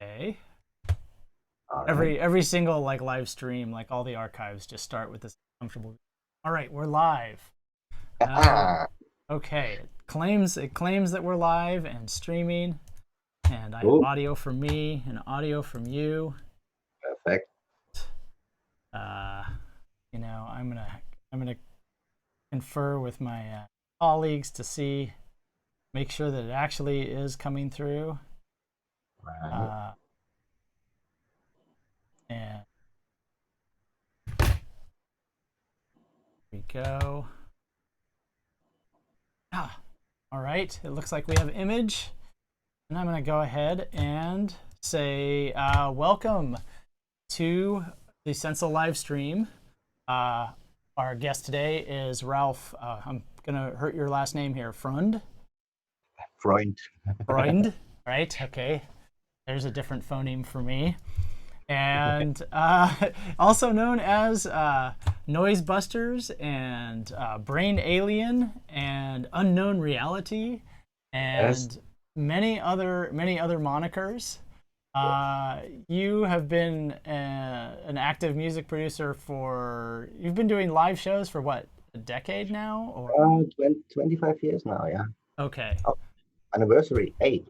Okay. All right. Every single like live stream, like all the archives just start with this comfortable. All right, we're live. Uh, okay. It claims that we're live and streaming, and I have Cool. audio from me and audio from you. Perfect. Uh, I'm gonna confer with my colleagues to make sure that it actually is coming through. Right. Uh, and here we go. Ah, all right. It looks like we have image. And I'm going to go ahead and say welcome to the Sensel live stream. Our guest today is Ralph. I'm going to hurt your last name here. Freund? Freund. Freund? Right. Okay. There's a different phoneme for me. And also known as Noizebusters and Brain Alien and Unknown Reality Yes. and many other monikers. You have been an active music producer you've been doing live shows for what, a decade now? Or 25 years now, yeah. okay. Oh, anniversary, 8.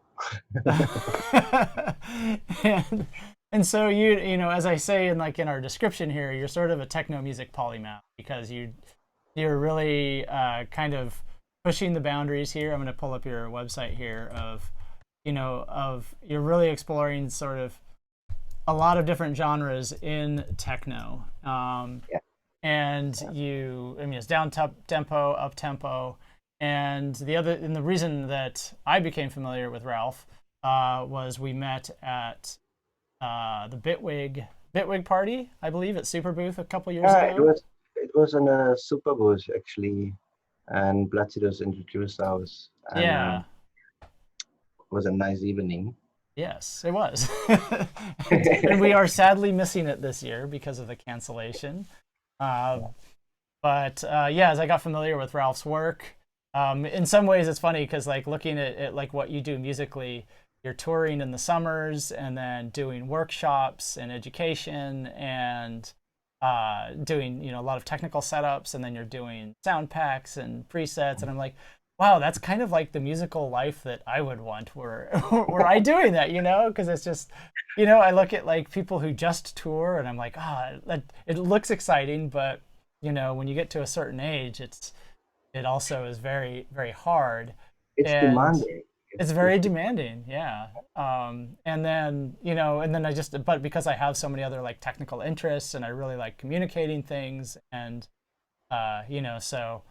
and and so you know, as I say in our description here, you're sort of a techno music polymath because you're really kind of pushing the boundaries here. I'm going to pull up your website here of you're really exploring sort of a lot of different genres in techno. Yeah. And I mean, it's down tempo, up tempo, and the reason that I became familiar with Ralph was we met at the Bitwig party, I believe, at Super Booth a couple years Yeah, it ago. was it was in a super booth actually, and Placidus introduced us, and Yeah, it was a nice evening. yes, it was. And we are sadly missing it this year because of the cancellation. Uh, but yeah, as I got familiar with Ralph's work, in some ways it's funny because like looking at like what you do musically, you're touring in the summers and then doing workshops and education and doing a lot of technical setups, and then you're doing sound packs and presets, and I'm like, wow, that's kind of like the musical life that I would want. Were I doing that, because it's just, I look at like people who just tour and I'm like, it looks exciting, but when you get to a certain age, it also is very, very hard. It's And demanding. it's very demanding, yeah. And then but because I have so many other like technical interests and I really like communicating things, and so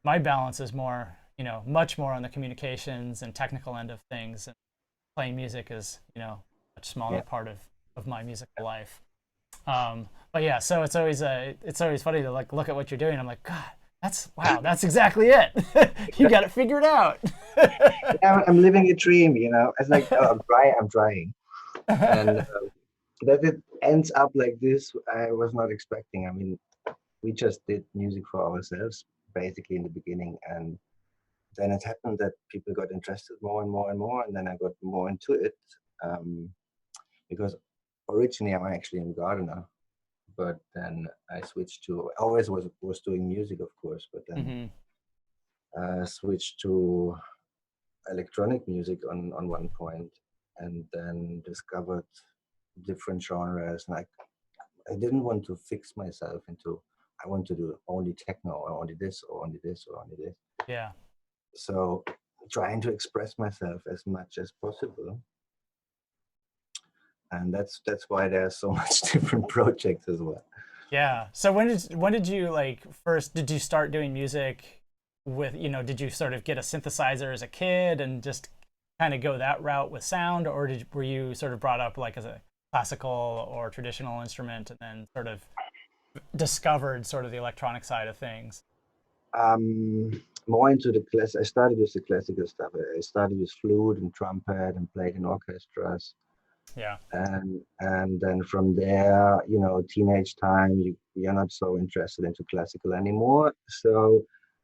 my balance is more, much more on the communications and technical end of things, and playing music is, a much smaller Yeah. part of my musical life. But yeah, so it's always funny to like look at what you're doing. I'm like, God, that's exactly it. You got it figured out. Yeah, I'm living a dream. It's like, oh, I'm trying. And that it ends up like this, I was not expecting. I mean, we just did music for ourselves basically in the beginning, and then it happened that people got interested more and more and more, and then I got more into it, um, because originally I'm actually a gardener, but then I switched to always was doing music, of course, but then Hmm. switched to electronic music on one point, and then discovered different genres, and I didn't want to fix myself into I want to do only techno or only this or only this or only this. Yeah. So trying to express myself as much as possible, and that's why there's so much different projects as well. Yeah. So when did you like first did you start doing music with, did you sort of get a synthesizer as a kid and just kind of go that route with sound, or were you sort of brought up like as a classical or traditional instrument and then sort of discovered sort of the electronic side of things? um More into the class. I started with the classical stuff. I started with flute and trumpet and played in orchestras, Yeah. and then from there, teenage time, you're not so interested into classical anymore, so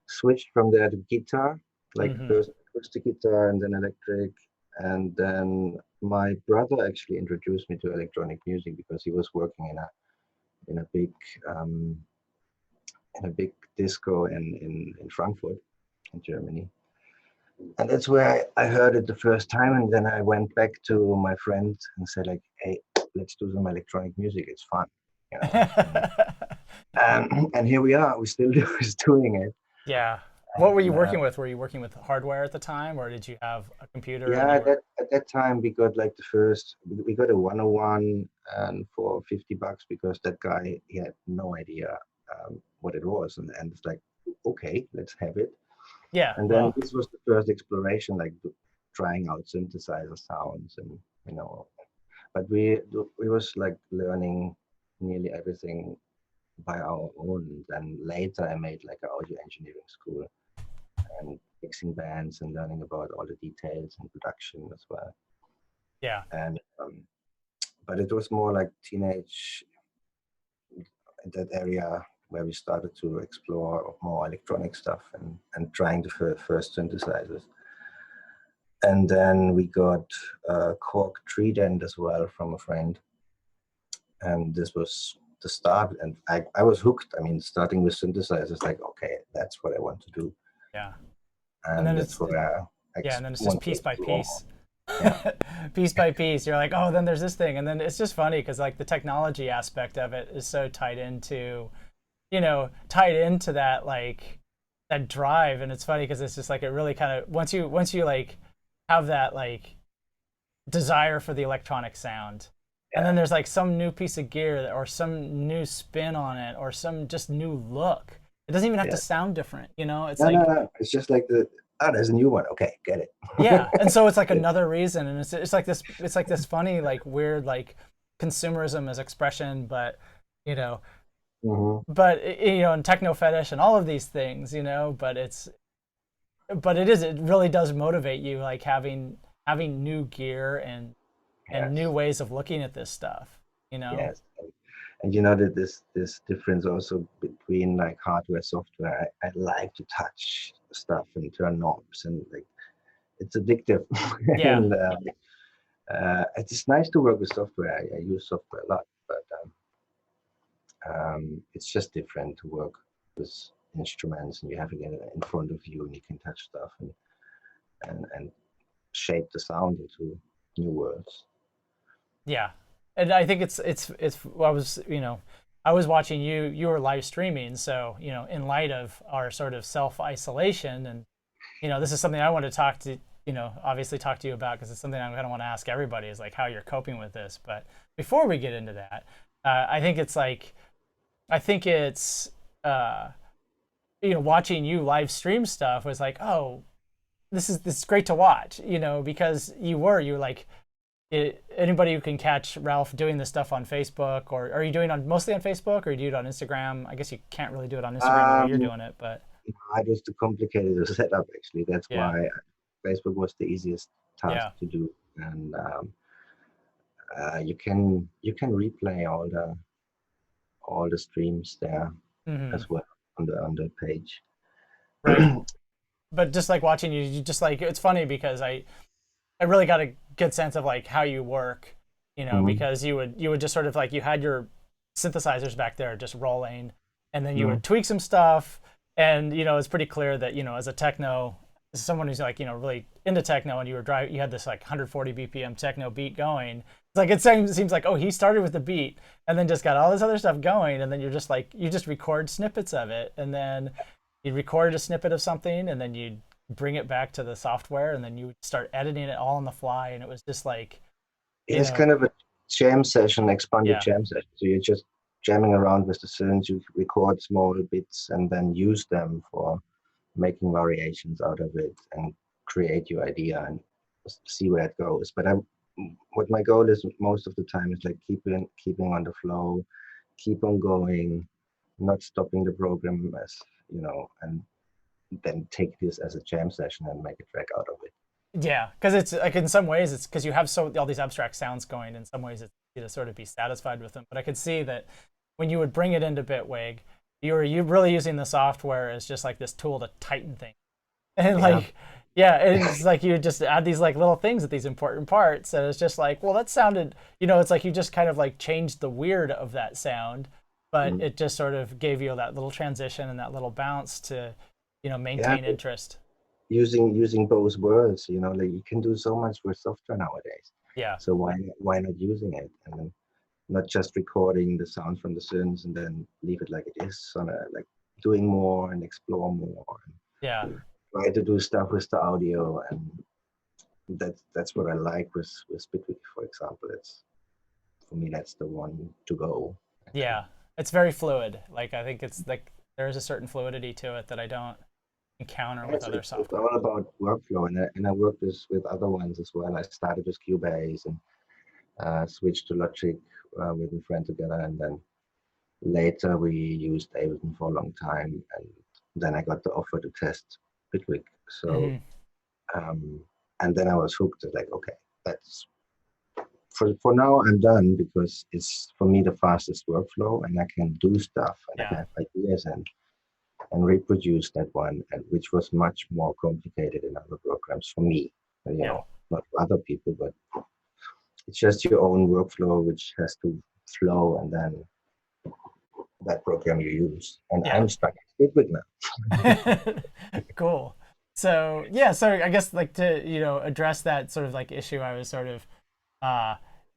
switched from there to guitar, like Hmm. first acoustic guitar and then electric, and then my brother actually introduced me to electronic music because he was working in a big um, in a big disco in Frankfurt, in Germany. And that's where I heard it the first time. And then I went back to my friend and said, like, hey, let's do some electronic music. It's fun, you know. And here we are. We still is doing it. Yeah. What were you And, working with? Were you working with hardware at the time, or did you have a computer and yeah, you were? at that time we got like the first, we got a 101 and for $50 because that guy, he had no idea what it was. And it's like, okay, let's have it. Yeah. And then Well, this was the first exploration, like trying out synthesizer sounds and, you know, but we was like learning nearly everything by our own. Then later I made like an audio engineering school and mixing bands and learning about all the details and production as well. yeah. And but it was more like teenage, that area where we started to explore more electronic stuff and trying the first synthesizers. And then we got a Korg Trident as well from a friend. And this was the start. And I was hooked. I mean, starting with synthesizers, like, okay, that's what I want to do. Yeah. And And then that's where I yeah, and then it's just want to piece by explore more. piece. Yeah. Piece by piece, you're like, oh, then there's this thing, and then it's just funny because like the technology aspect of it is so tied into, tied into that like that drive, and it's funny because it's just like it really kind of once you like have that like desire for the electronic sound, and then Yeah. there's like some new piece of gear or some new spin on it or some just new look. It doesn't even have to Yeah. sound different, It's No, no, like no. It's just like there's a new one. Okay, get yeah, it. and so it's like another reason, and it's like this funny like weird like consumerism as expression, but you know, Hmm. and techno fetish and all of these things, but it really does motivate you like having new gear and new Yes. ways of looking at this stuff, you know. Yes. And you know that this difference also between like hardware, software. I like to touch stuff and turn knobs and like it's addictive. Yeah, And it's nice to work with software. I use software a lot, but it's just different to work with instruments and you have it in front of you and you can touch stuff and shape the sound into new worlds. yeah, and I think it's I was watching you were live streaming, so in light of our sort of self isolation, and this is something I want to talk to obviously talk to you about because it's something I'm going to want to ask everybody is like how you're coping with this. But before we get into that, I think it's watching you live stream stuff was like, oh, this is great to watch, because you were like anybody who can catch Ralph doing this stuff on Facebook, or are you doing on mostly on Facebook, or you do it on Instagram? I guess you can't really do it on Instagram the way you're Um, doing it, but it was too complicated to set up actually. That's yeah, why Facebook was the easiest task yeah, to do. And you can replay all the streams there hmm as well on the page. right. But just like watching you, you just like it's funny because I really got a good sense of like how you work, Mhm, because you would just sort of like you had your synthesizers back there just rolling, and then you mhm. would tweak some stuff, and it's pretty clear that as a techno, as someone who's like really into techno, and you had this like 140 BPM techno beat going. It's like it seems like, oh, he started with the beat and then just got all this other stuff going, and then you're just like you just record snippets of it, and then you record a snippet of something, and then you bring it back to the software, and then you start editing it all on the fly, and it was just like you It's know kind of a jam session, expanded yeah, jam session. So you're just jamming around with the synths, you record small bits and then use them for making variations out of it and create your idea and see where it goes. But what my goal is most of the time is like keeping on the flow, keep on going, not stopping the program as and then take this as a jam session and make a track out of it. yeah, because it's like in some ways it's because you have all these abstract sounds going. In some ways it's easy to sort of be satisfied with them, but I could see that when you would bring it into Bitwig, you really using the software as just like this tool to tighten things. And Yeah. like Yeah, and it's like you just add these like little things at these important parts, and it's just like, well, that sounded, it's like you just kind of like changed the weird of that sound, but Mm. it just sort of gave you that little transition and that little bounce to, Yeah, maintain interest. using both words, like you can do so much with software nowadays. Yeah, So why not using it and then not just recording the sound from the synths and then leave it like it is on a like doing more and explore more yeah, and try to do stuff with the audio and that's what I like with Bitwig, for example. It's for me that's the one to go actually. yeah. It's very fluid. Like I think it's like there is a certain fluidity to it that I don't encounter Yeah, with it's, other it's, it's software. all about workflow and I work this with other ones as well. I started with Cubase and switched to Logic with a friend together and then later we used Ableton for a long time and then I got the offer to test Bitwig. So Hmm. um, and then I was hooked. Like, okay, that's for now I'm done because it's for me the fastest workflow and I can do stuff and I can Yeah, have ideas and reproduce that one, and which was much more complicated in other programs for me. yeah, Not for other people, but it's just your own workflow which has to flow, and then that program you use. And yeah. I'm stuck with Bitwig now. Cool. So yeah, so I guess like to address that sort of like issue I was sort of uh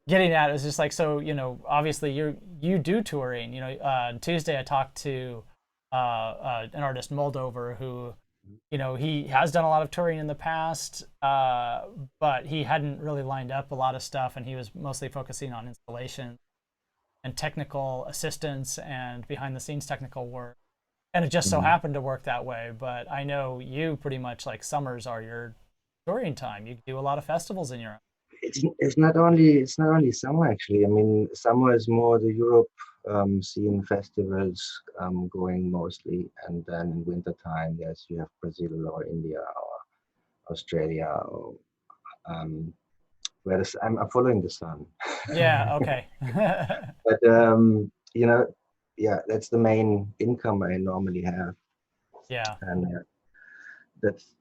getting at is just like, so obviously you do touring. On Tuesday I talked to an artist Moldover who he has done a lot of touring in the past, but he hadn't really lined up a lot of stuff, and he was mostly focusing on installation and technical assistance and behind the scenes technical work, and it just so Mhm. happened to work that way. But I know you pretty much like summers are your touring time. You do a lot of festivals in your It's not only summer actually. I mean, summer is more the Europe scene festivals going mostly, and then in winter time, yes, you have Brazil or India or Australia. Or, um, whereas I'm following the sun, Yeah, okay. but yeah, that's the main income I normally have, Yeah, and that's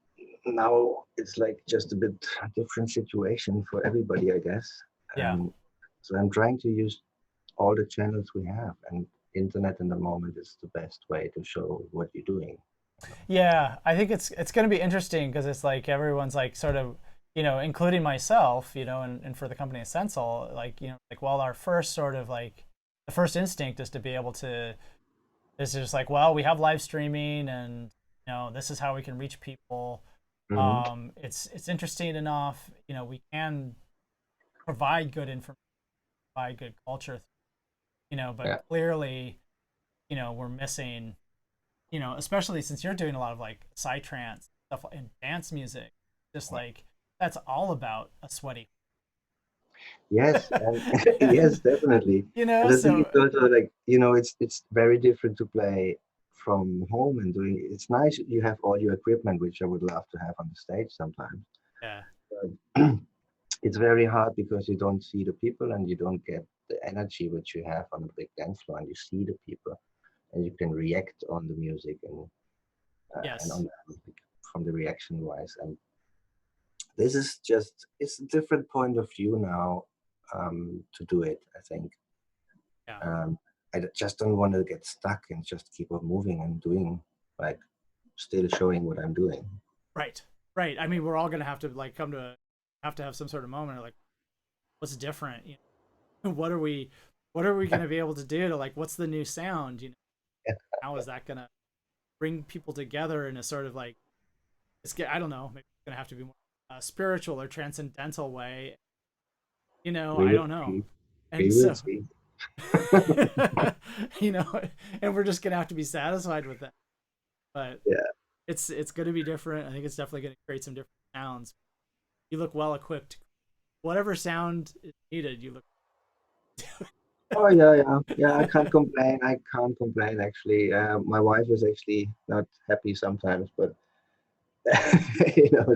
now it's like just a bit different situation for everybody, I guess. yeah. Um, so I'm trying to use all the channels we have, and internet in the moment is the best way to show what you're doing. Yeah, I think it's going to be interesting because it's like everyone's like sort of, including myself, and for the company of Sensel, like, like, well, our first sort of like the first instinct is to be able to is just like, well, we have live streaming, and this is how we can reach people. Hmm. It's interesting enough, we can provide good information, provide good culture, but Yeah, clearly, we're missing, especially since you're doing a lot of like psytrance stuff and dance music, just like that's all about a sweaty. yes, and yes, definitely. And I think So it's also like it's very different to play from home and doing. It's nice you have all your equipment, which I would love to have on the stage sometimes. yeah, But it's very hard because you don't see the people and you don't get the energy which you have on a big dance floor, and you see the people and you can react on the music and on yes, like, from the reaction wise. And this is just it's a different point of view now to do it. I think yeah, um, just don't want to get stuck and just keep on moving and doing like still showing what I'm doing. right, right. I mean, we're all gonna have to like have to have some sort of moment of like, what's different, what are we gonna be able to do to like, what's the new sound, how is that gonna bring people together in a sort of like, I don't know, maybe it's gonna have to be more spiritual or transcendental way, We I will don't know. see. And We will so, see. you know, and we're just gonna have to be satisfied with that. But Yeah. it's gonna be different. I think it's definitely gonna create some different sounds. You look well equipped. Whatever sound is needed, you look. Oh yeah, yeah, yeah. I can't complain. I can't complain actually. My wife is actually not happy sometimes, but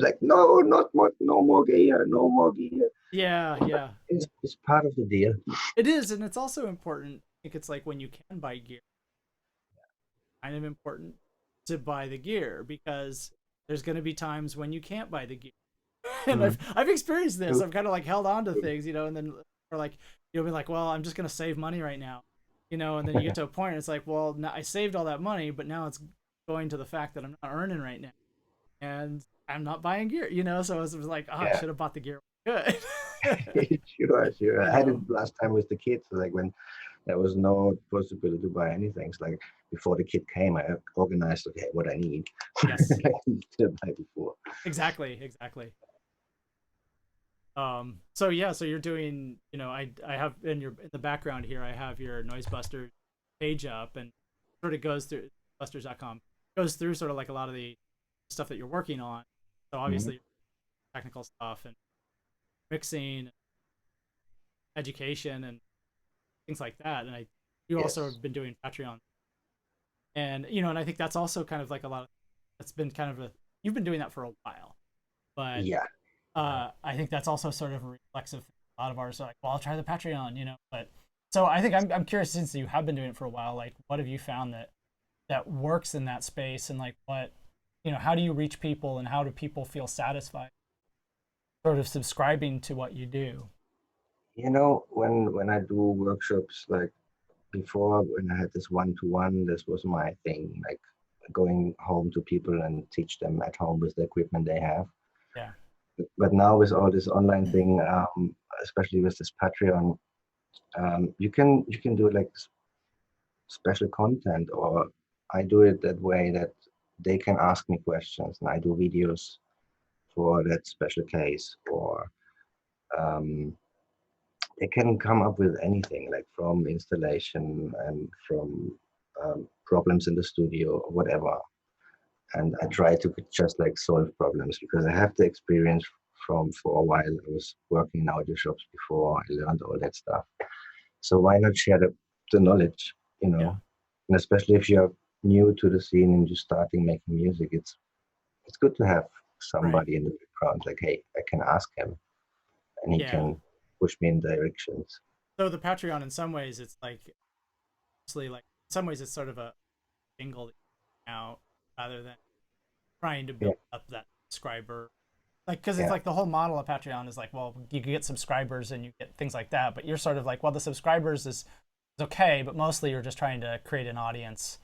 like no, not more, no more gear, no more gear. Yeah, yeah. It's part of the deal. It is, and it's also important. I think it's like when you can buy gear, kind of important to buy the gear because there's going to be times when you can't buy the gear. And Mm. I've experienced this. I've kind of like held on to things, you know, and then or like you'll be like, well, I'm just going to save money right now, you know, and then you get to a point and it's like, well, now I saved all that money, but now it's going to the fact that I'm not earning right now and I'm not buying gear, you know, so it was like, oh, I Yeah. should have bought the gear. Good. Sure. You I had it know? last time with the kids, like when there was no possibility to buy anything. It's like before the kid came, I organized, okay, what I need. Yes, I needed to buy before. exactly. So yeah, so you're doing, you know, I have in the background here, I have your Noizebusters page up and sort of goes through busters.com, goes through sort of like a lot of the stuff that you're working on. So Mhm. obviously technical stuff and mixing, education and things like that. And you also Yes. have been doing Patreon. And you know, and I think that's also kind of like a lot of that's been kind of a you've been doing that for a while. But Yeah. I think that's also sort of a reflexive thing. A lot of ours are like, well, I'll try the Patreon, you know. But so I think I'm curious since you have been doing it for a while, like what have you found that works in that space and like what you know, how do you reach people and how do people feel satisfied sort of subscribing to what you do? You know, when I do workshops, like before, when I had this one-to-one, this was my thing, like going home to people and teach them at home with the equipment they have. Yeah. But now with all this online thing, especially with this Patreon, you can do like special content, or I do it that way that they can ask me questions and I do videos for that special case, or um, they can come up with anything, like from installation and from problems in the studio or whatever. And I try to just like solve problems because I have the experience from for a while. I was working in audio shops before. I learned all that stuff. So why not share the knowledge, you Yeah. know? And especially if you're new to the scene and you're starting making music, it's good to have Right. somebody in the background. Like, hey, I can ask him, and he Yeah. can push me in directions. So the Patreon in some ways it's like mostly like in some ways it's sort of a jingle out rather than trying to Yeah, build up that subscriber like because it's yeah, like the whole model of Patreon is like, well, you get subscribers and you get things like that, but you're sort of like, well, the subscribers is okay, but mostly you're just trying to create an audience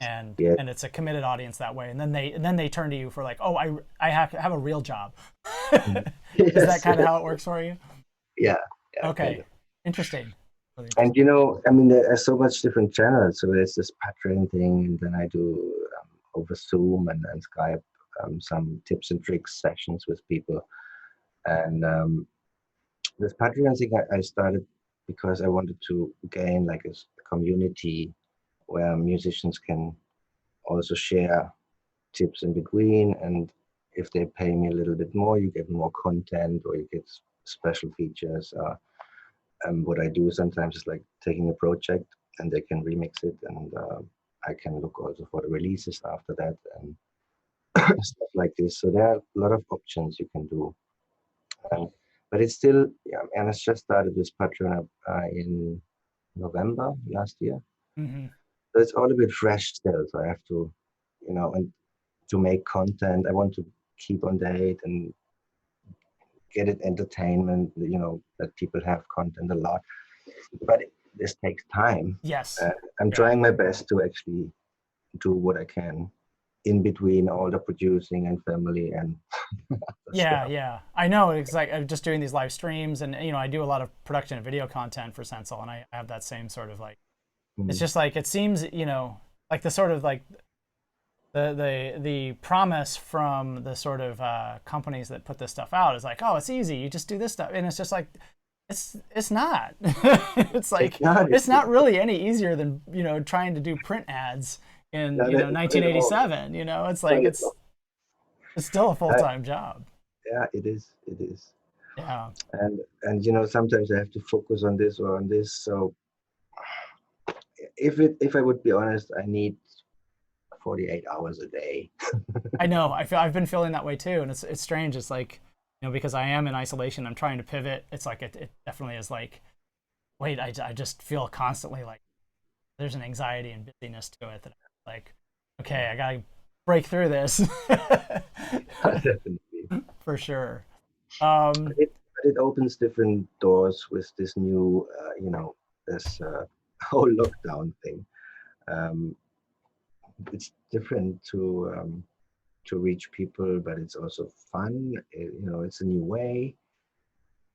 yeah. and it's a committed audience that way, and then they turn to you for like, oh, I have a real job. Mhm. Is that Yes, kind of how it works for you? yeah, yeah, kind Okay, of. interesting, really And interesting. you know, I mean, there are so much different channels. So there's this Patreon thing, and then I do over Zoom and Skype some tips and tricks sessions with people. And this Patreon thing I started because I wanted to gain like a community where musicians can also share tips in between. And if they pay me a little bit more, you get more content or you get special features. What I do sometimes is like taking a project and they can remix it, and I can look also for the releases after that and stuff like this. So there are a lot of options you can do. And, but it's still, yeah, and it's just started with Patreon in November last year. Hmm. So it's all a bit fresh still. So I have to, and to make content, I want to keep on date and get it entertainment, that people have content a lot. But this takes time. Yes. Uh, I'm Yeah. trying my best to actually do what I can in between all the producing and family and Yeah, stuff. yeah. I know. It's like I'm just doing these live streams, and you know, I do a lot of production and video content for Sensel, and I have that same sort of like. It's Mm. just like it seems, you know, like the sort of like the promise from the sort of companies that put this stuff out is like, oh, it's easy. You just do this stuff, and it's just like it's not. It's It's like not, it's not really any easier than you know trying to do print ads in not, you know not at all. 1987. You know, it's Not like at all. it's still a full Uh, time job. yeah, it is. It is. Yeah. And sometimes I have to focus on this or on this. So if I would be honest, I need 48 hours a day. I know. I've been feeling that way too, and it's strange. It's like you know because I am in isolation. I'm trying to pivot. It's like it definitely is like wait. I just feel constantly like there's an anxiety and busyness to it that I'm like okay. I gotta break through this. Definitely. For sure. But it opens different doors with this new, this whole lockdown thing. Um, it's different to reach people, but it's also fun. It's a new way.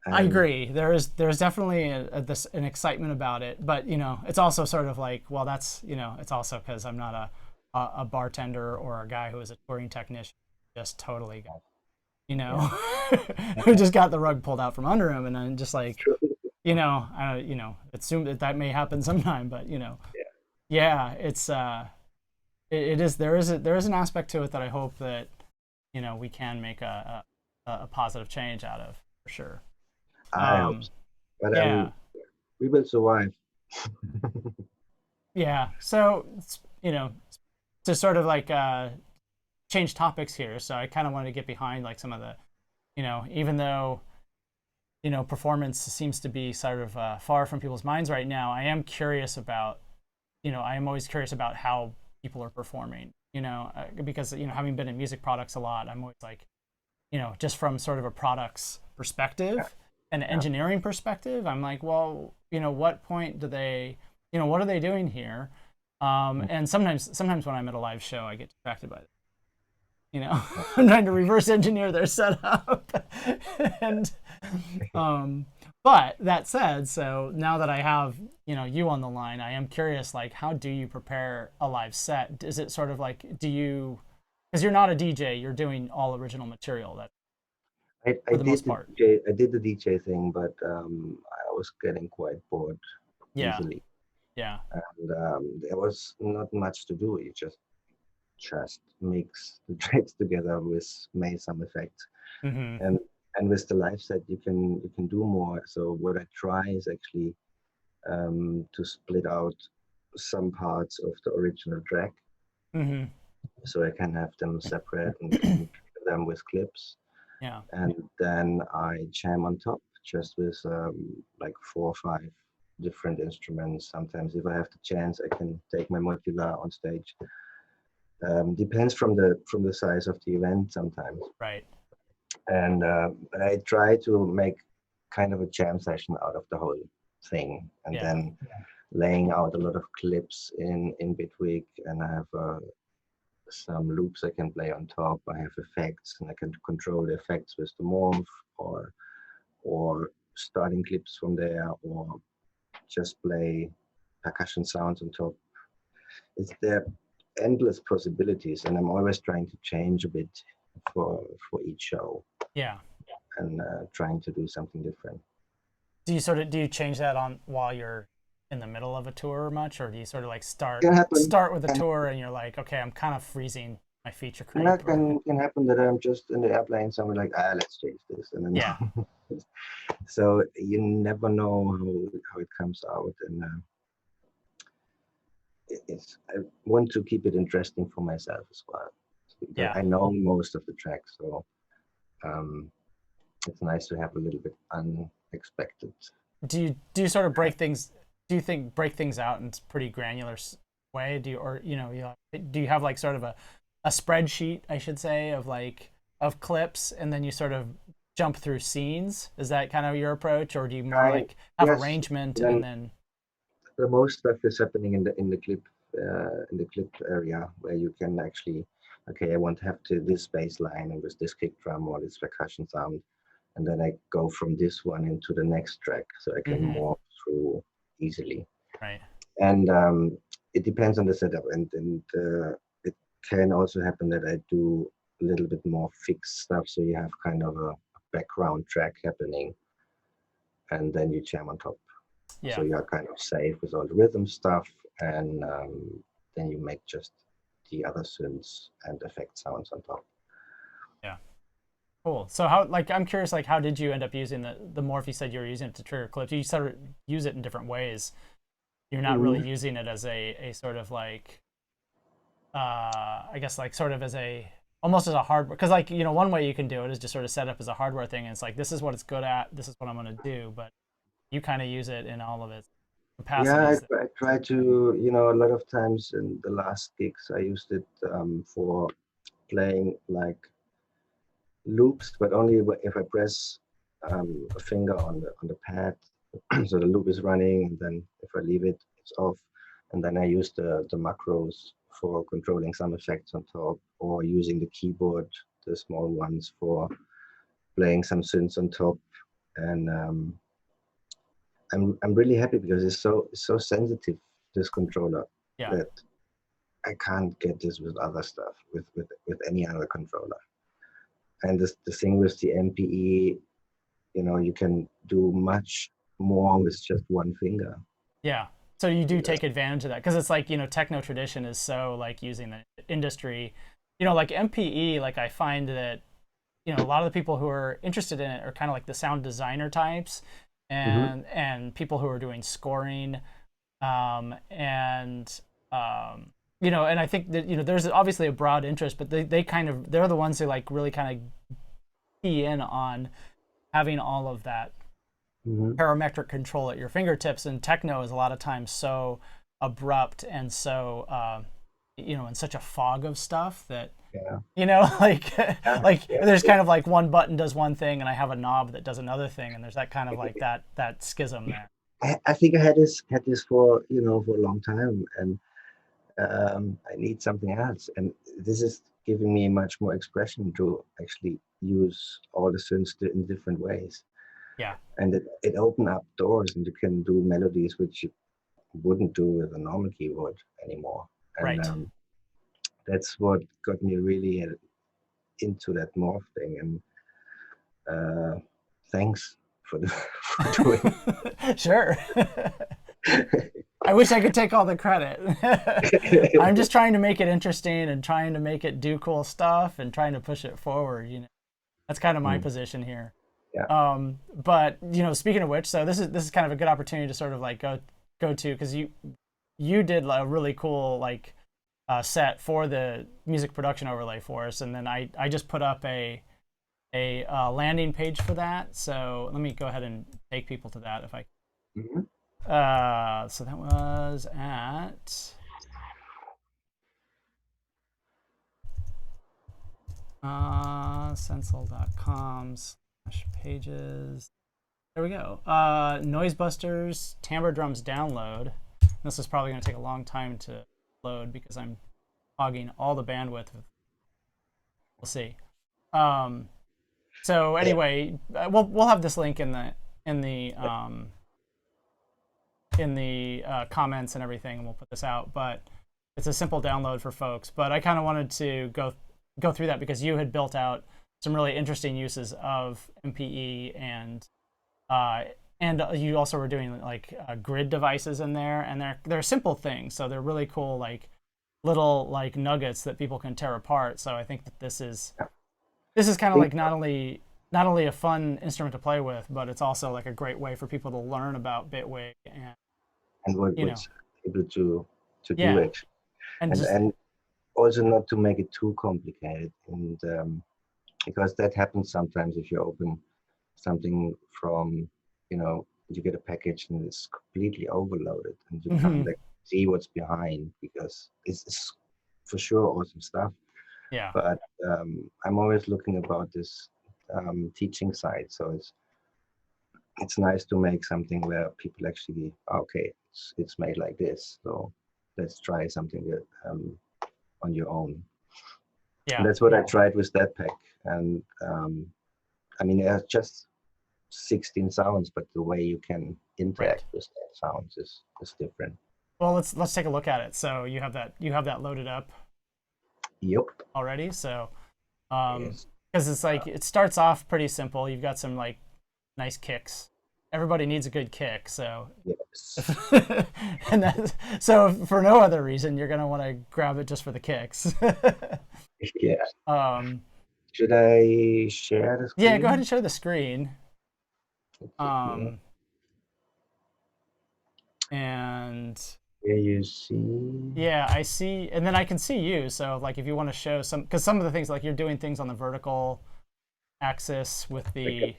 I And agree. There's definitely an excitement about it, but it's also sort of like, well, that's it's also because I'm not a bartender or a guy who is a touring technician, just totally, yeah, who just got the rug pulled out from under him, and I'm just like, true. assume that may happen sometime, but Yeah. yeah, it is there is an aspect to it that I hope that we can make a positive change out of for sure. I hope Um, so. But yeah, we will survive. yeah. So to sort of like change topics here. So I kind of wanted to get behind like some of the, even though performance seems to be sort of far from people's minds right now, I am curious about, I am always curious about how people are performing. Because having been in music products a lot, I'm always like, just from sort of a product's perspective and Yeah. engineering perspective, I'm like, well, what point do they, what are they doing here? And sometimes when I'm at a live show, I get distracted by it. I'm trying to reverse engineer their setup. And but that said, so now that I have you on the line, I am curious, like, how do you prepare a live set? Is it sort of like, because you're not a DJ, you're doing all original material, that I for the did most the part. DJ, I did the DJ thing, but I was getting quite bored Yeah, easily, yeah. and there was not much to do. You just mix the tracks together with made some effects, Mm-hmm. and with the live set you can do more. So what I try is actually to split out some parts of the original track, Mm-hmm. so I can have them separate and can trigger them with clips, Yeah. and then I jam on top just with like 4 or 5 different instruments. Sometimes, if I have the chance, I can take my modular on stage. Depends from the size of the event sometimes. Right. And but I try to make kind of a jam session out of the whole thing, and Yeah. then laying out a lot of clips in Bitwig, and I have some loops I can play on top. I have effects, and I can control the effects with the morph, or starting clips from there, or just play percussion sounds on top. It's there endless possibilities, and I'm always trying to change a bit for each show, Yeah. and trying to do something different. Do you change that on while you're in the middle of a tour much, or do you sort of like Can happen. start with a Can, tour and you're like, okay, I'm kind of freezing my feature yeah, creep, or can happen that I'm just in the airplane. Someone like, let's change this, and yeah, then so you never know how it comes out, and I want to keep it interesting for myself as well, because yeah. I know most of the tracks, so um, it's nice to have a little bit unexpected. Do you sort of break things? Do you think break things out in a pretty granular way? Do you, or do you have like sort of a spreadsheet, I should say, of like of clips, and then you sort of jump through scenes? Is that kind of your approach, or do you more I like have Yes, arrangement and then then the most stuff is happening in the clip area, where you can actually, okay, I want to have to this bass line and with this kick drum or this percussion sound, and then I go from this one into the next track, so I can mm-hmm, morph through easily. right? And it depends on the setup, and it can also happen that I do a little bit more fixed stuff, so you have kind of a background track happening, and then you jam on top. So Yeah, you're kind of safe with all the rhythm stuff, and then you make just the other synths and effect sounds on top. yeah. Cool. So how, like, I'm curious, like, how did you end up using the morph? You said you were using it to trigger clips. You sort of use it in different ways. You're not really Mhm. using it as a sort of like, I guess like sort of as a almost as a hardware, because like one way you can do it is just sort of set up as a hardware thing, and it's like, this is what it's good at, this is what I'm going to do, but you kind of use it in all of its Yeah, capacities. I try to, you know, a lot of times in the last gigs, I used it for playing like loops, but only if I press a finger on the pad, so the loop is running, and then if I leave it, it's off, and then I use the macros for controlling some effects on top, or using the keyboard, the small ones, for playing some synths on top, and I'm really happy because it's so sensitive, this controller, Yeah. that I can't get this with other stuff, with any other controller. And the thing with the MPE, you know, you can do much more with just one finger. Yeah. So you do Because, take advantage of that because it's like, techno tradition is so like using the industry, like MPE, like I find that, a lot of the people who are interested in it are kind of like the sound designer types mhm, and people who are doing scoring. And, and I think that, there's obviously a broad interest, but they're the ones who like really kind of key in on having all of that mhm, parametric control at your fingertips. And techno is a lot of times so abrupt and so in such a fog of stuff that yeah, like yeah, like yeah. there's kind of like one button does one thing and I have a knob that does another thing, and there's that kind of like that schism there. I think I had this for, you know, for a long time, and I need something else, and this is giving me much more expression to actually use all the synths in different ways, Yeah. and it opened up doors, and you can do melodies which you wouldn't do with a normal keyboard anymore, and Right. that's what got me really into that morph thing. And thanks for for doing. Sure. I wish I could take all the credit. I'm just trying to make it interesting and trying to make it do cool stuff and trying to push it forward. That's kind of my Mm, position here. yeah. But speaking of which, so this is kind of a good opportunity to sort of like go to, because you did a really cool like set for the music production overlay for us, and then I just put up a landing page for that. So let me go ahead and take people to that if I. Mhm. So that was at sensel.com/pages. There we go. Noizebusters timbre drums download. This is probably going to take a long time to load because I'm hogging all the bandwidth. We'll see. Um, so Yeah. anyway, we'll have this link in the um, in the comments and everything, and we'll put this out. But it's a simple download for folks. But I kind of wanted to go through that because you had built out some really interesting uses of MPE, uh, and you also were doing like grid devices in there, and they're simple things, so they're really cool, like little like nuggets that people can tear apart. So I think that this is kind of Think like not only a fun instrument to play with, but it's also like a great way for people to learn about Bitwig and and you know what's able to do yeah, actually, and just and also not to make it too complicated, and because that happens sometimes if you open something from, you know, you get a package and it's completely overloaded, and you can't mhm, like see what's behind, because it's for sure awesome stuff. yeah, But I'm always looking about this teaching side, so it's nice to make something where people actually, okay, it's made like this, so let's try something that, on your own. And yeah, that's what I tried with that pack. And I mean, there's just 16 sounds, but the way you can right. interact with that sounds is different. Well, let's take a look at it. So you have that loaded up Yep. already. So um Yes. because it's like it starts off pretty simple. You've got some like nice kicks. Everybody needs a good kick. So Yes. and that, so for no other reason, you're gonna want to grab it just for the kicks. Yeah. um, Should I share the yeah, go ahead screen? and share the screen. Let's see here. Um, and Here you see. yeah, I see, and then I can see you. So like if you want to show some, because some of the things like you're doing things on the vertical axis with Okay. the,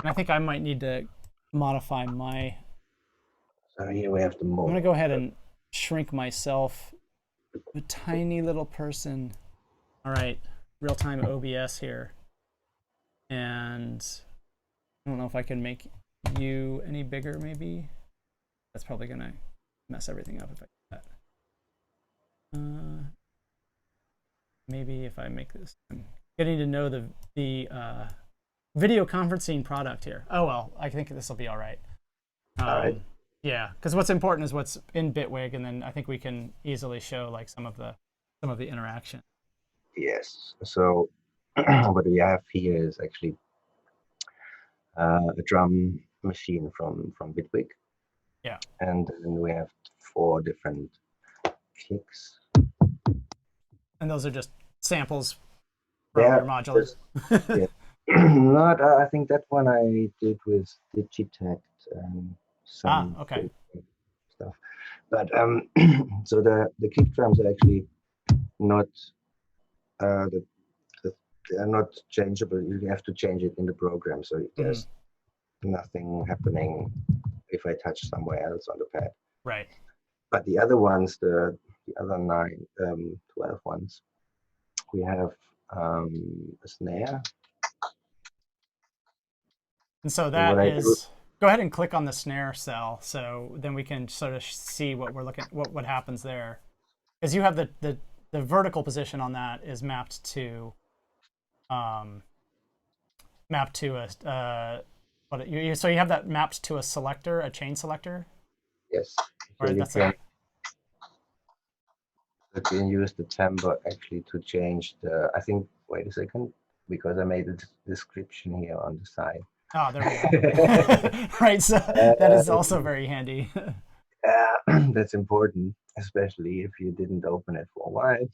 and I think I might need to modify my So here we have the I'm gonna mode. go ahead and shrink myself, a tiny little person. All right, real time OBS here, and I don't know if I can make you any bigger. Maybe that's probably gonna mess everything up if I do that. Maybe if I make this, I'm getting to know the video conferencing product here. Oh well, I think this will be all right. All right. Yeah, because what's important is what's in Bitwig, and then I think we can easily show like some of the interaction. Yes. So what we have here is actually a drum machine from Bitwig, Yeah, and then we have 4 different kicks. and those are just samples from Yeah, your modular. just yeah. Not. I think that one I did with Digitect and Ah, some okay. stuff. But so the kick drums are actually not the, they are not changeable. You have to change it in the program. So Mm-hmm. there's nothing happening if I touch somewhere else on the pad. Right. But the other ones, the other 12 ones, we have a snare. And so And what that I do, is. Go ahead and click on the snare cell, so then we can sort of see what we're looking what happens there, because you have the vertical position on that is um, mapped to a what you so you have that mapped to a selector, a chain selector, yes. So or that's a you can use the tempo actually to change the. I think. Wait a second, because I made a description here on the side. there we go. Right, so that is also very handy. That's important, especially if you didn't open it for a while.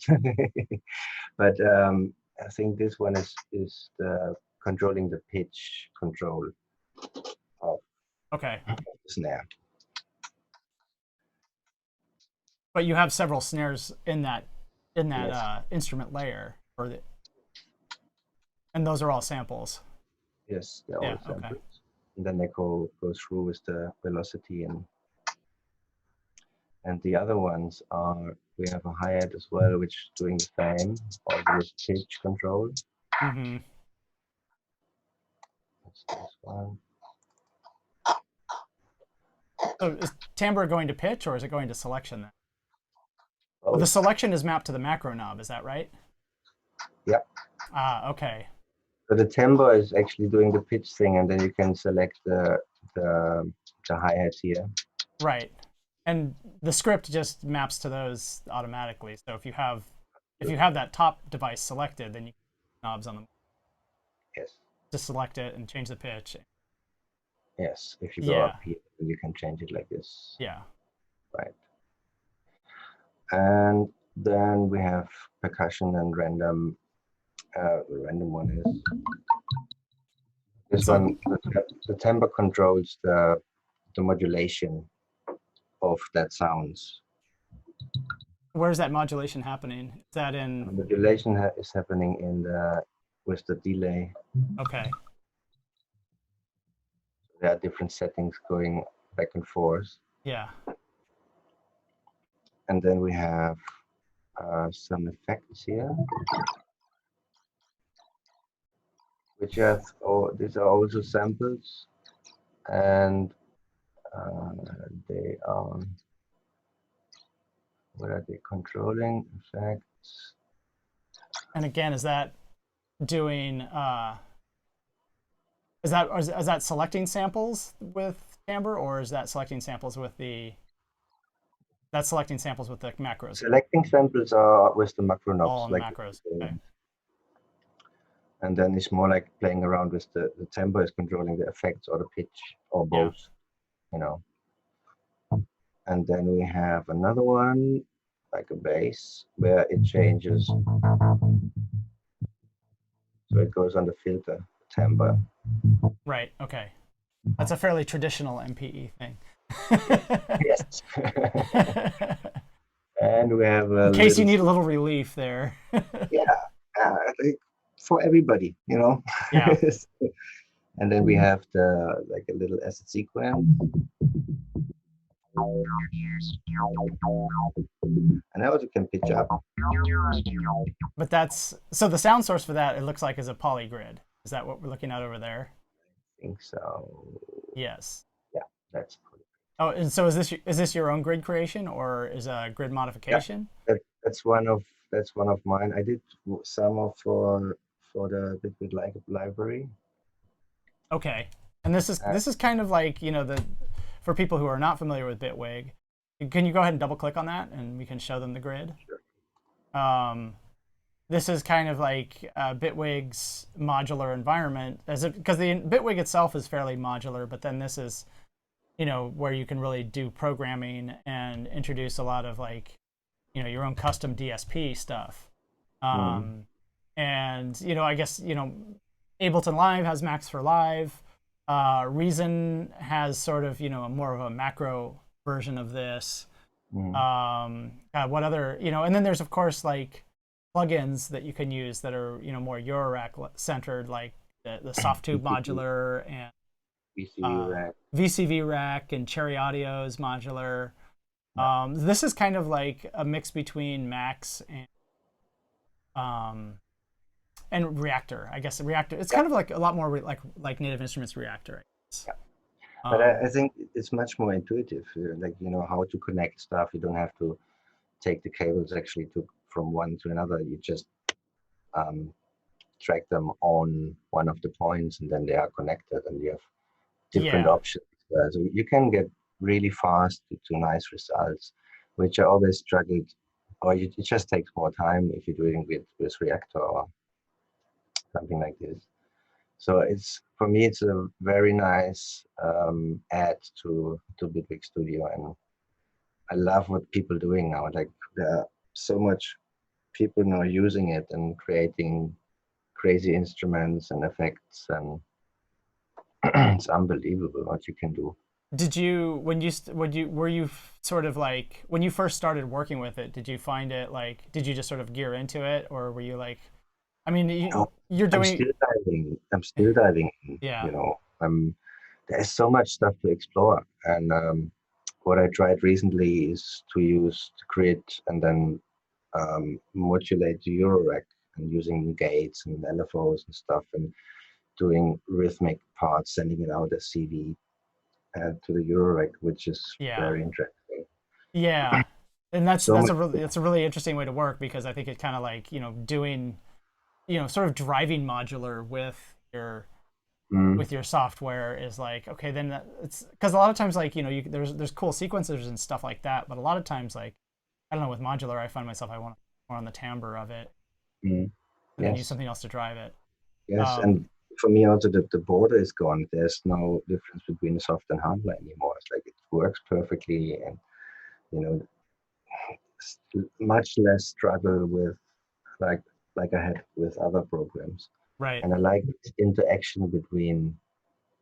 But I think this one is the controlling the pitch control of Okay, the snare. but you have several snares in that Yes, instrument layer, and those are all samples. yes, they're Yeah. all Okay. samples. And then they go through with the velocity and the other ones are we have a hi-hat as well, which is doing the same, also with pitch control. Mm-hmm. That's this one. So is timbre going to pitch or is it going to selection then? Well, the Both. selection is mapped to the macro knob. Is that right? Yeah. Ah, okay. So the tempo is actually doing the pitch thing, and then you can select the, the hi-hat here. Right. And the script just maps to those automatically. So if you have that top device selected, then you can knobs on them Yes. to select it and change the pitch. Yes. If you go Yeah. up here, you can change it like this. Yeah. Right. And then we have percussion and random. The random one is this So one. The tempo controls the modulation of that sounds. where's that modulation happening? Is that in? Modulation is happening in the with the delay. Okay. There are different settings going back and forth, Yeah. and then we have some effects here, which have these are also samples, and they are what are they controlling effects? And again, is that doing is that selecting samples with timbre, or is that selecting samples with the that's selecting samples with the macros? Selecting samples are with the macro All knobs, on the like, macros. Okay. and then it's more like playing around with the tempo is controlling the effects or the pitch or Yeah. both, you know. And then we have another one, like a bass, where it changes. So it goes on the filter, timbre. Right. Okay. That's a fairly traditional MPE thing. Yes. And we have a In case you little, need a little relief there. yeah, like for everybody, you know. Yeah. And then we have the like a little acid sequence. And I also can pitch up. But that's so the sound source for that, it looks like, is a poly grid. Is that what we're looking at over there? I think so. Yes. Yeah, that's cool. Oh, and so is this your own grid creation or is a grid Yeah, modification? that's one of mine. I did some of for the Bitwig like library. Okay. And Uh, this is kind of like, you know, the for people who are not familiar with Bitwig, can you go ahead and double click on that and we can show them the grid? sure. Um, this is kind of like Bitwig's modular environment, as because the Bitwig itself is fairly modular, but then this is, you know, where you can really do programming and introduce a lot of like, you know, your own custom DSP stuff. Mm. Um, and you know, I guess, you know, Ableton Live has Max for Live. Reason has sort of, you know, more of a macro version of this. Mm. What other, you know, and then there's of course like plugins that you can use that are, you know, more Eurorack centered, like the soft tube VCV, modular and VCV rack. VCV rack and Cherry Audio's modular. Yeah. This is kind of like a mix between Max um, and Reactor. I guess Reactor. It's Yeah. kind of like a lot more like Native Instruments Reactor, I guess. Yeah. But I think it's much more intuitive. Like you know how to connect stuff. You don't have to take the cables actually to from one to another. You just um, track them on one of the points, and then they are connected, and you have different Yeah, options. So you can get really fast to nice results, which I always struggled. Or it just takes more time if you're doing with Reactor or something like this. So it's for me, it's a very nice add to Bitwig Studio, and I love what people doing now. Like there are so much people now using it and creating crazy instruments and effects, and it's unbelievable what you can do. did you when you were you sort of like when you first started working with it? Did you find it like did you just sort of gear into it, or were you like? I mean, No, you're I'm doing. still diving. I'm still diving in. Yeah, You know, there's so much stuff to explore, and what I tried recently is to use the grid and then modulate the Eurorack and using gates and LFOs and stuff and doing rhythmic parts, sending it out as CV to the Eurorack, which is yeah, very interesting. yeah. And So much. that's a really interesting way to work because I think it kind of like, you know, doing, you know, sort of driving modular Mm, with your software is like, okay, then it's because a lot of times like, you know, there's cool sequencers and stuff like that, but a lot of times like, I don't know, with modular I find myself I want more on the timbre of it mm, and then use yes, something else to drive it. yes, um and for me also the border is gone. There's no difference between soft and hardware anymore. It's like it works perfectly, and you know, much less struggle with like like I had with other programs. right. And I like this interaction between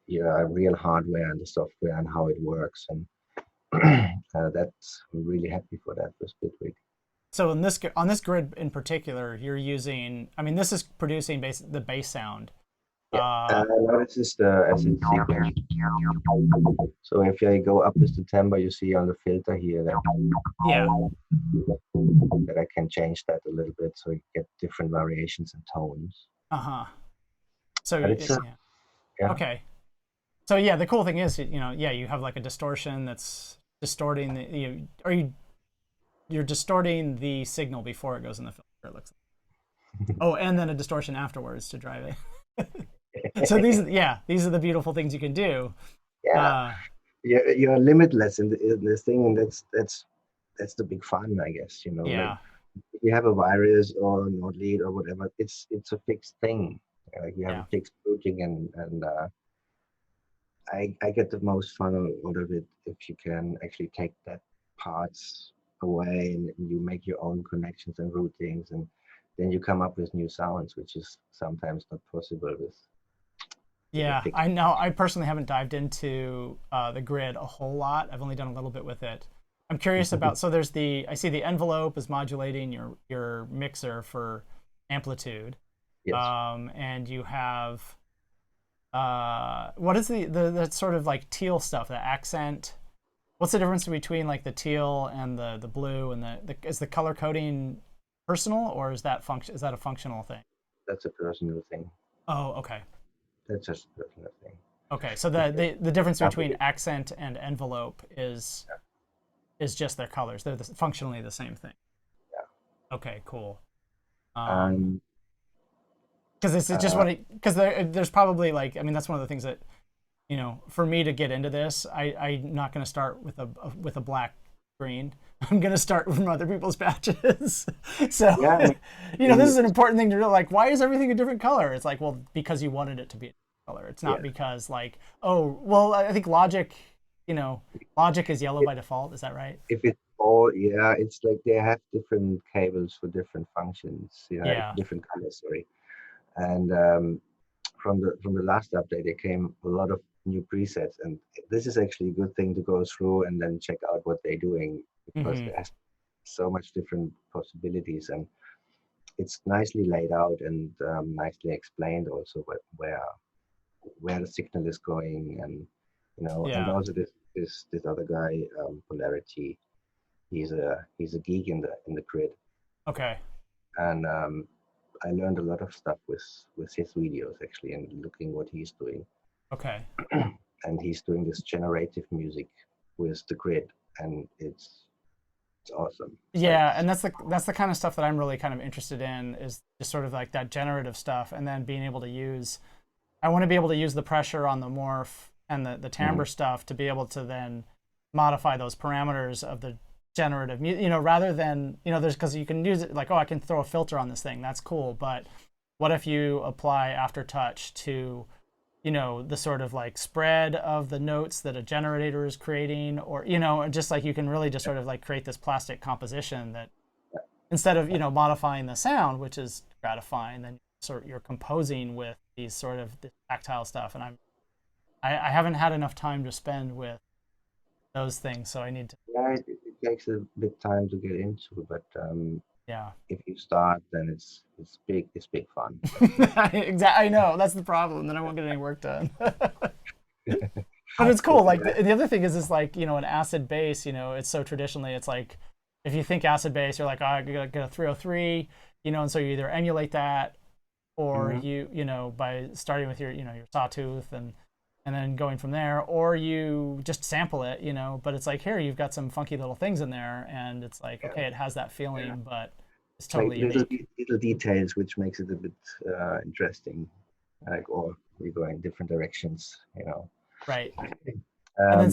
real hardware and the software and how it works. And that's I'm really happy for that with Bitwig. So in this on this grid in particular, you're using, I mean, this is producing the bass sound. Yeah. uh Now this is the acid sequence. So if I go up with the timbre, you see on the filter here yeah. that I can change that a little bit so you get different variations and tones. Uh-huh. So But it's yeah. yeah. Okay. So yeah, the cool thing is, you know, yeah, you have like a distortion that's distorting the, you are you're distorting the signal before it goes in the filter, it looks like. Oh, and then a distortion afterwards to drive it. So these are the beautiful things you can do. Yeah, uh you're limitless in this thing, and that's the big fun, I guess. You know, like yeah, if you have a virus or not lead or whatever, it's a fixed thing. Like you have a yeah, fixed routing, and I get the most fun out of it if you can actually take that parts away and you make your own connections and routings, and then you come up with new sounds, which is sometimes not possible with a yeah. fixed. I know I personally haven't dived into the grid a whole lot. I've only done a little bit with it. I'm curious about, so there's the, I see the envelope is modulating your mixer for amplitude. Yes. And you have what is the sort of like teal stuff, the accent? What's the difference between like the teal and the blue and the is the color coding personal, or is that a functional thing? That's a personal thing. Oh, okay. That's just a personal thing. Okay, so the difference between accent and envelope is just their colors. They're functionally the same thing. Yeah. Okay, cool. Um, Because it's just what because there's probably like, I mean, that's one of the things that, for me to get into this, I'm not going to start with a black screen. I'm going to start from other people's patches. So, yeah, this is an important thing to know. Like, why is everything a different color? It's like, well, because you wanted it to be a different color. It's not because like, oh, well, I think Logic, Logic is yellow by default. Is that right? if it's all, yeah, it's like they have different cables for different functions, Yeah. different colors, sorry. And from the last update, there came a lot of new presets, and this is actually a good thing to go through and then check out what they're doing, because there's so much different possibilities, and it's nicely laid out and nicely explained also where the signal is going, and and also this other guy, Polarity, he's a geek in the grid. Okay. And I learned a lot of stuff with his videos actually, and looking what he's doing. Okay. And he's doing this generative music with the grid, and it's awesome. Yeah, and that's the kind of stuff that I'm really kind of interested in, is just sort of like that generative stuff, and then being able to use. I want to be able to use the pressure on the morph and the timbre stuff to be able to then modify those parameters of the generative, rather than, there's, because you can use it like, oh, I can throw a filter on this thing. That's cool. But what if you apply aftertouch to, the sort of like spread of the notes that a generator is creating, or, just like you can really just sort of like create this plastic composition that instead of, modifying the sound, which is gratifying, then you're composing with these sort of this tactile stuff. And I haven't had enough time to spend with those things, so I need to. Yeah, it takes a bit time to get into, but Yeah. if you start, then it's big fun. Exactly. I know that's the problem. Then I won't get any work done. But it's cool. Like the other thing is like, an acid bass. It's so traditionally, it's like, if you think acid bass, you're like, oh, I got a 303, and so you either emulate that, or you by starting with your your sawtooth and then going from there, or you just sample it, but it's like, here you've got some funky little things in there, and it's like, okay, it has that feeling, but it's totally like unique. little details which makes it a bit interesting, like, or we go in different directions, Right. And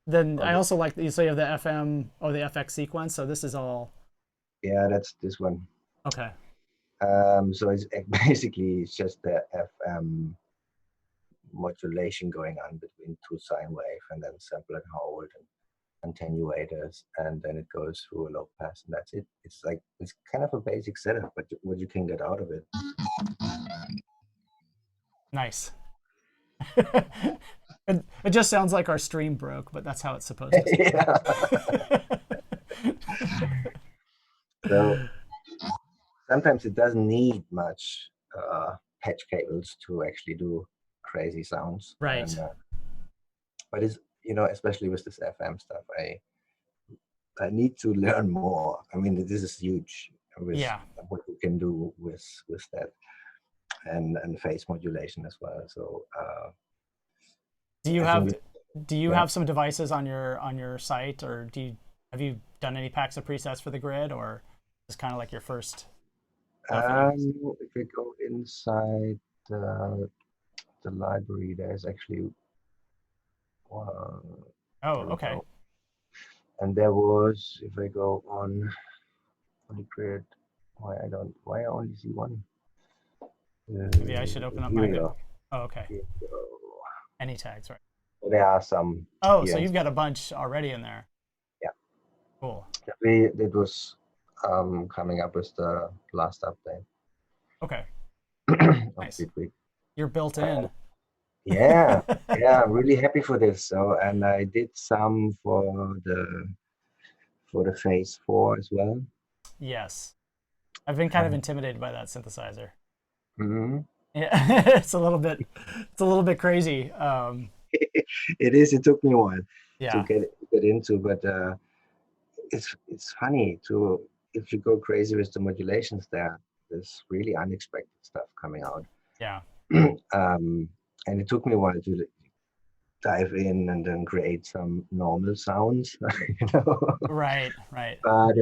then also, I also like that you say you have the FM or the FX sequence, so this is all. Yeah, that's this one. Okay. So it's basically it's just the FM modulation going on between two sine wave, and then sample and hold and attenuators, and then it goes through a low pass, and that's it. It's like, it's kind of a basic setup, but what you can get out of it. Nice. It just sounds like our stream broke, but that's how it's supposed to sound. So sometimes it doesn't need much patch cables to actually do crazy sounds. Right. And, but it's, especially with this FM stuff, I need to learn more. I mean, this is huge with what you can do with that, and phase modulation as well. So do you have some devices on your site, or have you done any packs of presets for the grid, or is kind of like your first stuff? If we go inside the library, there's actually one. Oh, okay. And there was, if I go on the grid, why I only see one. Maybe I should open up my. Oh, okay. Any tags, right? There are some. Oh, so you've got a bunch already in there. Yeah. Cool. It was coming up with the last update. Okay. Nice. Bitwig. You're built in. Yeah, I'm really happy for this. So, and I did some for the phase 4 as well. Yes, I've been kind of intimidated by that synthesizer. Mm-hmm. Yeah, it's a little bit crazy. It is. It took me a while to Yeah. get into, but it's funny to if you go crazy with the modulations there. There's really unexpected stuff coming out. Yeah. And it took me a while to dive in and then create some normal sounds, you know. Right. Right. But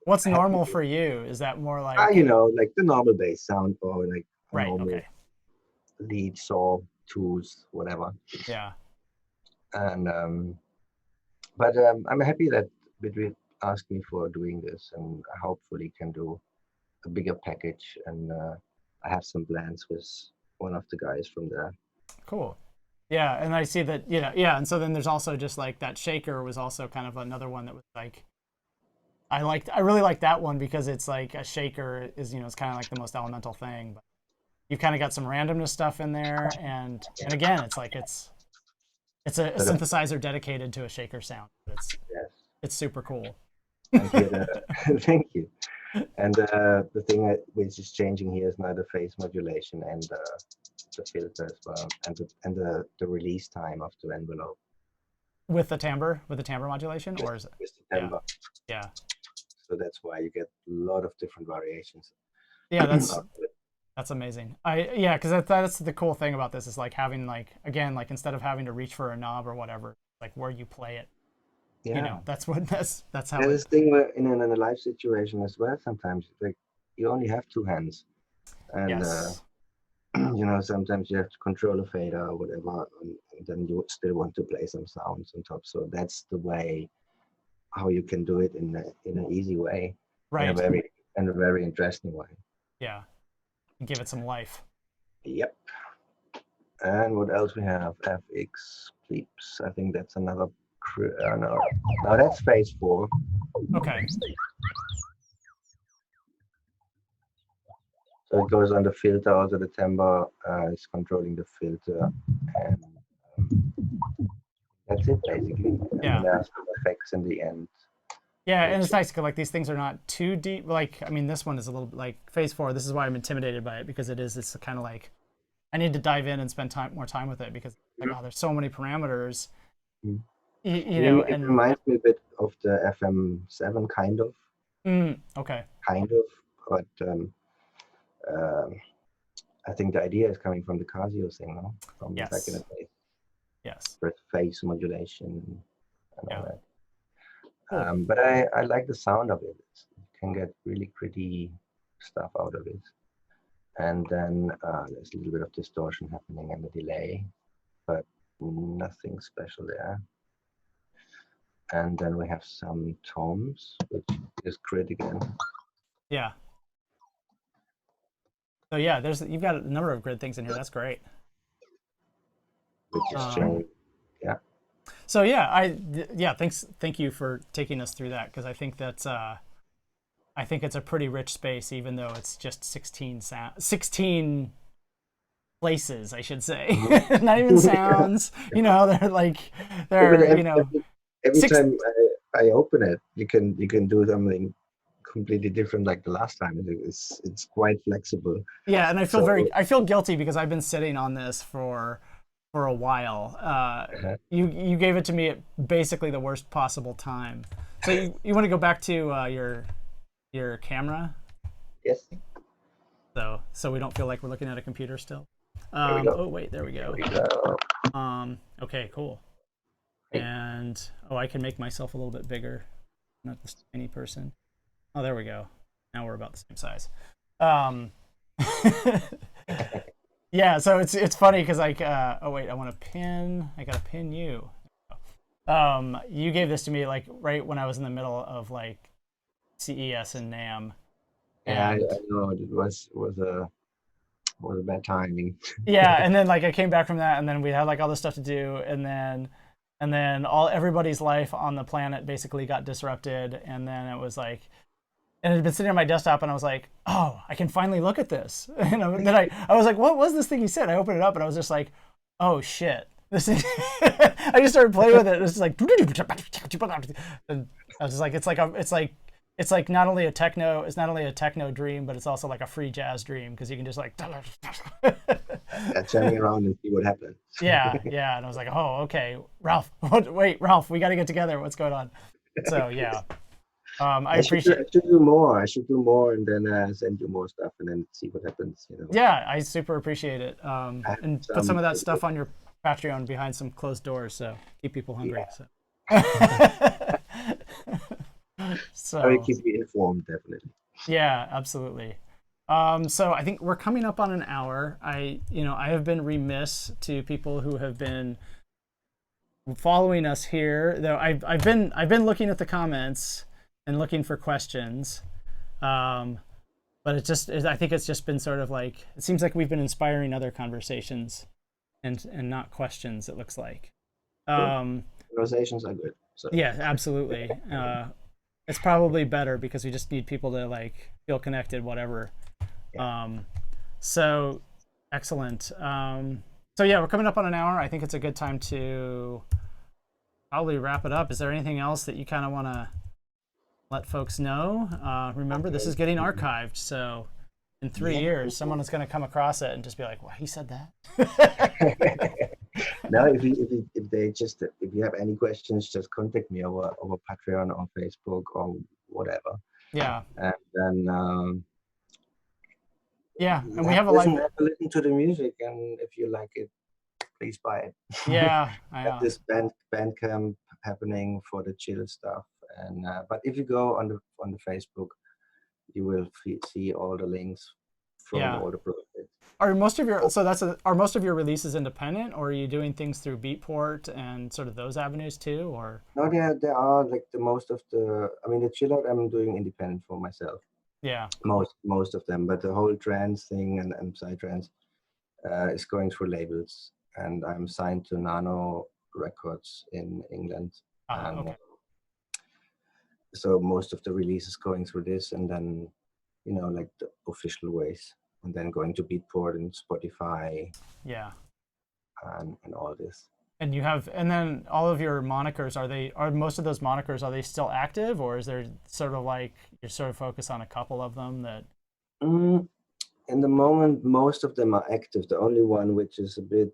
What's happy, normal for you? Is that more like like the normal bass sound or like a right? normal Okay. lead saw tools, whatever. Yeah. And but I'm happy that Bitwig asked me for doing this, and I hopefully can do a bigger package. And I have some plans with one of the guys from there. Cool. Yeah, and I see that, yeah, and so then there's also just like that shaker was also kind of another one that was like I really like that one because it's like a shaker is, it's kind of like the most elemental thing, but you kind of got some randomness stuff in there, and again, it's like it's a But synthesizer dedicated to a shaker sound. yes, It's super cool. and here thank you. And the thing which is changing here is now the phase modulation and the filter as well, and the release time of the envelope With the timbre modulation, or is it? with the Yeah, timbre. yeah, So that's why you get a lot of different variations. yeah. of it. That's amazing. Yeah, because that's the cool thing about this is like having like again like instead of having to reach for a knob or whatever, like where you play it, Yeah, that's how there's it. this thing where in a live situation as well. Sometimes like you only have two hands, and Yes. sometimes you have to control a fader or whatever, and then you still want to play some sounds on top. So that's the way how you can do it in an easy way, in a Right. very interesting way. Yeah. Give it some life. Yep. And what else we have? FX Bleeps. I think that's another. No, that's phase 4. Okay. So it goes on the filter, also the timbre is controlling the filter, and that's it basically. And then Yeah. there are some effects in the end, Yeah, and which it's nice because like these things are not too deep. Like I mean, this one is a little like phase 4. This is why I'm intimidated by it because it's kind of like I need to dive in and spend more time with it because like oh, there's so many parameters, mm, it and reminds me a bit of the FM7 okay. kind of, but uh, I think the idea is coming from the Casio thing, no? From back in the Yes. day, Yes. with phase modulation and all Yeah. that. Cool. But I like the sound of it. You can get really pretty stuff out of it. And then there's a little bit of distortion happening and a delay, but nothing special there. And then we have some toms, which is grid again. Yeah. So yeah, you've got a number of grid things in here. That's great. Which is Um, changed. Yeah. so yeah, thank you for taking us through that because I think it's a pretty rich space, even though it's just 16 places, I should say, not even sounds. They're like Yeah, but they're every six. time I open it, you can do something completely different like the last time. It's quite flexible. Yeah, and So I feel guilty because I've been sitting on this for a while. You gave it to me at basically the worst possible time. So you want to go back to your camera, yes, so we don't feel like we're looking at a computer still. there we go. Oh wait, there we There go. we go. Okay, cool. Hey. And I can make myself a little bit bigger, not this tiny person. Oh, there we go. Now we're about the same size. Um, yeah, so it's funny because like oh wait, I gotta pin you. You gave this to me like right when I was in the middle of like CES and NAM, Yeah, I and know it was a bad timing. yeah, and then like I came back from that, and then we had like all this stuff to do, and then everybody's life on the planet basically got disrupted, and then it was like, and it had been sitting on my desktop, and I was like, oh, I can finally look at this, and then I was like, what was this thing he said? I opened it up, and I was just like, oh shit, this is. I just started playing with it. It was just like, and I was just like, it's it's like not only a techno, it's not only a techno dream, but it's also like a free jazz dream because you can just like turn me around and see what happens. yeah, yeah. And I was like, oh, okay, Ralph. Wait, Ralph, we got to get together. What's going on? So yeah, I appreciate. I should do more. I should do more, and then send you more stuff, and then see what happens. You know. Yeah, I super appreciate it. And put some of that stuff on Yeah. your Patreon behind some closed doors, so keep people hungry. So. I will So keep you informed, definitely. yeah, absolutely. So I think we're coming up on an hour. I have been remiss to people who have been following us here, though I've been looking at the comments and looking for questions. But I think it's just been sort of like, it seems like we've been inspiring other conversations and not questions, it looks like. Conversations are good. So. Yeah, absolutely. It's probably better because we just need people to like feel connected, whatever. Yeah. So excellent. So yeah, we're coming up on an hour. I think it's a good time to probably wrap it up. Is there anything else that you kind of want to let folks know? Remember, this is getting archived, so in 3 years, someone is going to come across it and just be like, "Well, he said that." No, if you have any questions, just contact me over Patreon or Facebook or whatever. Yeah. And then yeah, and we have a live. Listen to the music, and if you like it, please buy it. Yeah, I have this band camp happening for the chill stuff, and but if you go on the Facebook, you will see all the links from all the projects. Are most of your releases independent, or are you doing things through Beatport and sort of those avenues too, or? No, there are like the chill out I'm doing independent for myself. Yeah. Most of them, but the whole trance thing and psytrance is going through labels, and I'm signed to Nano Records in England. Okay. So most of the releases going through this, and then like the official ways, and then going to Beatport and Spotify. Yeah. And all this. And then all of your monikers, are most of those monikers, are they still active, or is there sort of like you're sort of focused on a couple of them that? In the moment, most of them are active. The only one which is a bit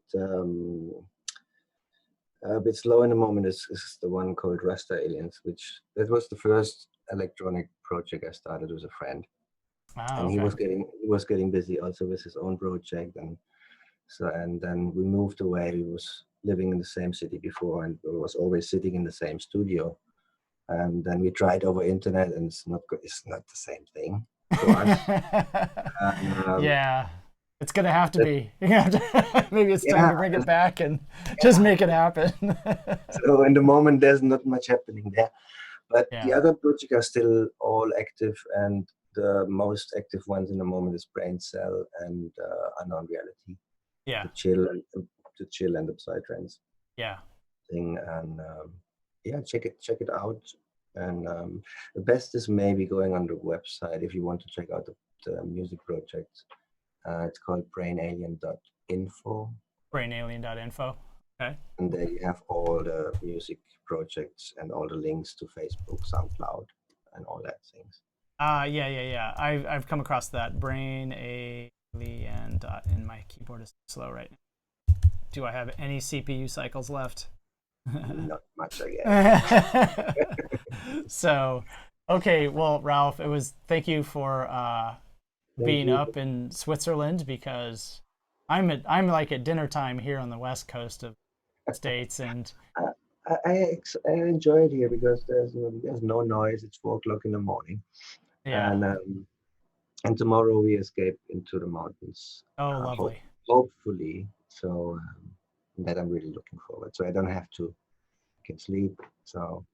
slow in the moment is the one called Rasta Aliens, that was the first electronic project I started with a friend. And he was getting busy also with his own project, and then we moved away. We was living in the same city before, and we was always sitting in the same studio. And then we tried over internet, and it's not the same thing for us. Yeah, it's gonna have to be. Maybe it's time to bring it back and just make it happen. So in the moment, there's not much happening there, but the other projects are still all active, and the most active ones in the moment is Braincell and Unknown Reality. Yeah. The chill and the psytrance. Yeah. Thing, and check it out. And the best is maybe going on the website if you want to check out the music project. It's called brainalien.info. Brainalien.info. Okay. And there you have all the music projects and all the links to Facebook, SoundCloud, and all that things. Yeah. I've come across that. Brainalien. And my keyboard is slow right now. Do I have any CPU cycles left? Not much, I guess. So, okay. Well, Ralph, thank you for being up in Switzerland, because I'm like at dinner time here on the west coast of the States, and I enjoy it here because there's no noise. It's 4:00 in the morning. Yeah. And tomorrow we escape into the mountains. Oh, lovely. Hopefully. So that I'm really looking forward. So I don't have to can sleep. So,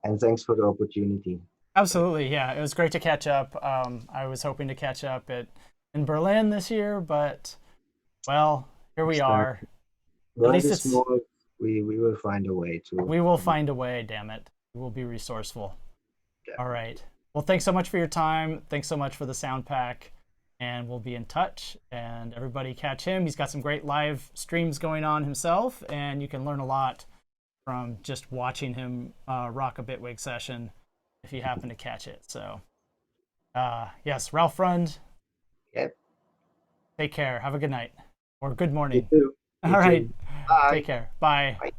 and thanks for the opportunity. Absolutely. Yeah. It was great to catch up. I was hoping to catch up in Berlin this year, but well, here we are. At least it's small. We will find a way to. We will find a way, damn it. We will be resourceful. Definitely. All right. Well, thanks so much for your time. Thanks so much for the sound pack. And we'll be in touch. And everybody catch him. He's got some great live streams going on himself. And you can learn a lot from just watching him rock a Bitwig session. if you happen to catch it. So yes, Ralph Freund, Yep. take care. Have a good night or good You morning. too. All You right. too. Take Bye. care. Bye. Bye.